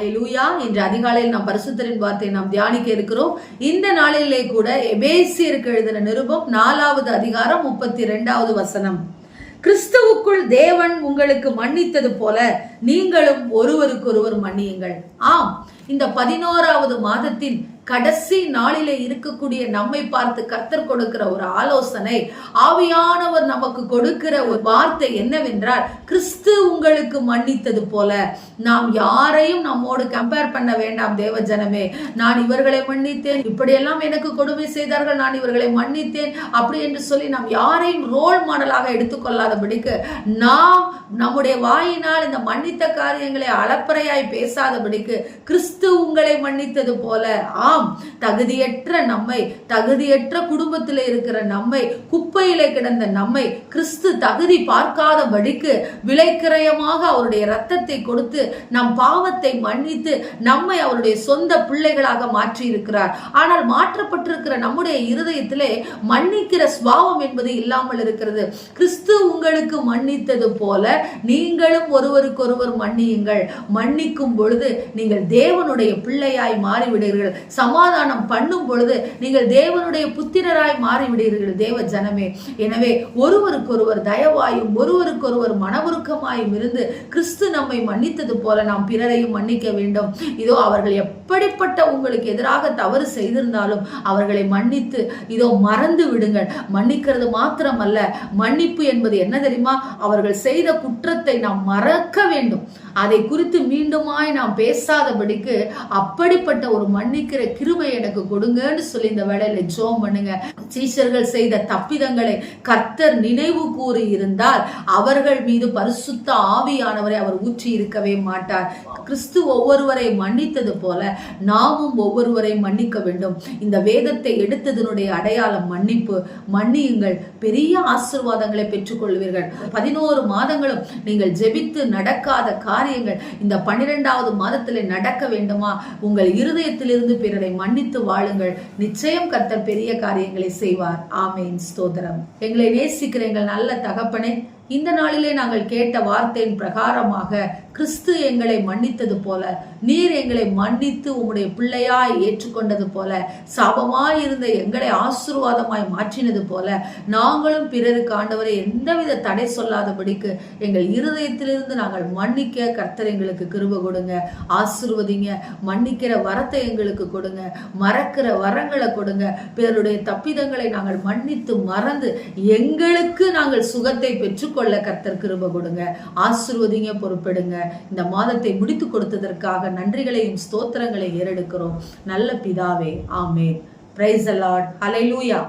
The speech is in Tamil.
ஹல்லேலூயா. இன்று அதிகாலையில் நாம் பரிசுத்தரின் வார்த்தையை நாம் தியானிக்க இருக்கிறோம். இந்த நாளிலே கூட எபேசியருக்கு எழுதின நிருபம் 4வது அதிகாரம் 32வது வசனம். கிறிஸ்துவுக்குள் தேவன் உங்களுக்கு மன்னித்தது போல நீங்களும் ஒருவருக்கொருவர் மன்னியுங்கள். ஆம், இந்த 11வது மாதத்தின் கடைசி நாளிலே இருக்கக்கூடிய நம்மை பார்த்து கர்த்தர் கொடுக்கிற ஒரு ஆலோசனை, ஆவியானவர் நமக்கு கொடுக்கிற ஒரு வார்த்தை என்னவென்றால், கிறிஸ்து உங்களுக்கு மன்னித்தது போல. நாம் யாரையும் நம்மோடு கம்பேர் பண்ண வேண்டாம். தேவ ஜனமே, நான் இவர்களை மன்னித்தேன், இப்படியெல்லாம் எனக்கு கொடுமை செய்தார்கள், நான் இவர்களை மன்னித்தேன் அப்படி என்று சொல்லி நாம் யாரையும் ரோல் மாடலாக எடுத்துக்கொள்ளாதபடிக்கு, நாம் நம்முடைய வாயினால் இந்த மன்னித்த காரியங்களை அளப்பறையாய் பேசாதபடிக்கு, கிறிஸ்து உங்களை மன்னித்தது போல. தகுதியற்ற நம்மை, தகுதியற்ற குடும்பத்தில் இருக்கிற நம்மை, குப்பையில கிடந்த நம்மை கிறிஸ்து தகுதி பார்க்காதபடிக்கு விலைக்கிரயமாக அவருடைய இரத்தத்தை கொடுத்து நம் பாவத்தை மன்னித்து நம்மை அவருடைய சொந்த பிள்ளைகளாக மாற்றி இருக்கிறார். ஆனால் மாற்றப்பட்டிருக்கிற நம்முடைய இருதயத்திலே மன்னிக்கிற சுபாவம் என்பது இல்லாமல் இருக்கிறது. கிறிஸ்து உங்களுக்கு மன்னித்தது போல நீங்களும் ஒருவருக்கொருவர் மன்னியுங்கள். மன்னிக்கும் பொழுது நீங்கள் தேவனுடைய பிள்ளையாய் மாறிவிடுகிறீர்கள். சமாதானம் பண்ணும் பொழுது நீங்கள் தேவனுடைய புத்திரராய் மாறிவிடுகிறீர்கள். தேவ ஜனமே, எனவே ஒருவருக்கொருவர் தயவாயும் ஒருவருக்கொருவர் மனவுருக்கமாயும் இருந்து கிறிஸ்து நம்மை மன்னித்தது போல நாம் பிறரையும் மன்னிக்க வேண்டும். இதோ அவர்கள் எப்படிப்பட்ட உங்களுக்கு எதிராக தவறு செய்திருந்தாலும் அவர்களை மன்னித்து இதோ மறந்து விடுங்கள். மன்னிக்கிறது மாத்திரமல்ல, மன்னிப்பு என்பது என்ன தெரியுமா? அவர்கள் செய்த குற்றத்தை நாம் மறக்க வேண்டும். அதை குறித்து மீண்டுமாய் நாம் பேசாதபடிக்கு அப்படிப்பட்ட ஒரு மன்னிக்கிற கிருபை எனக்கு கொடுங்கன்னு சொல்லி இந்த வேளையில ஜெபம் பண்ணுங்க. சீஷர்கள் செய்த தப்பிதங்களை கர்த்தர் நினைவு கூறி இருந்தால் அவர்கள் மீது பரிசுத்த ஆவியானவரை அவர் ஊற்றி இருக்கவே மாட்டார். கிறிஸ்து ஒவ்வொருவரை மன்னித்தது போல நாமும் ஒவ்வொருவரை மன்னிக்க வேண்டும். இந்த வேதத்தை எடுத்ததனுடைய அடையாளம் மன்னிப்பு. மன்னியுங்கள், பெரிய ஆசீர்வாதங்களை பெற்றுக்கொள்வீர்கள். 11 மாதங்களும் நீங்கள் ஜெபித்து நடக்காத காரியங்கள் இந்த 12வது மாதத்திலே நடக்க வேண்டுமா? உங்கள் இருதயத்திலிருந்து பிறரை மன்னித்து வாழுங்கள். நிச்சயம் கர்த்தர் பெரிய காரியங்களை செய்வார். ஆமென். ஸ்தோத்திரம். எங்களை நேசிக்கிற எங்கள் நல்ல தகப்பனே, இந்த நாளிலே நாங்கள் கேட்ட வார்த்தையின் பிரகாரமாக கிறிஸ்து எங்களை மன்னித்தது போல, நீர் எங்களை மன்னித்து உம்முடைய பிள்ளையாய் ஏற்றுக்கொண்டது போல, சாபமாய் இருந்த எங்களை ஆசீர்வாதமாய் மாற்றினது போல, நாங்களும் பிறருக்கு ஆண்டவரை எந்தவித தடை சொல்லாதபடிக்கு எங்கள் இருதயத்திலிருந்து நாங்கள் மன்னிக்க கர்த்தர் எங்களுக்கு கிருபை கொடுங்க. ஆசீர்வதிங்க. மன்னிக்கிற வரத்தை எங்களுக்கு கொடுங்க. மறக்கிற வரங்களை கொடுங்க. பிறருடைய தப்பிதங்களை நாங்கள் மன்னித்து மறந்து எங்களுக்கு நாங்கள் சுகத்தை பெற்றுக்கொள்ள கர்த்தர் கிருபை கொடுங்க. ஆசீர்வதிங்க, பொறுப்பெடுங்க. இந்த மாதத்தை முடித்து கொடுத்ததற்காக நன்றிகளையும் ஸ்தோத்திரங்களை ஏறெடுக்கிறோம் நல்ல பிதாவே. Amen. Praise the lord. Hallelujah.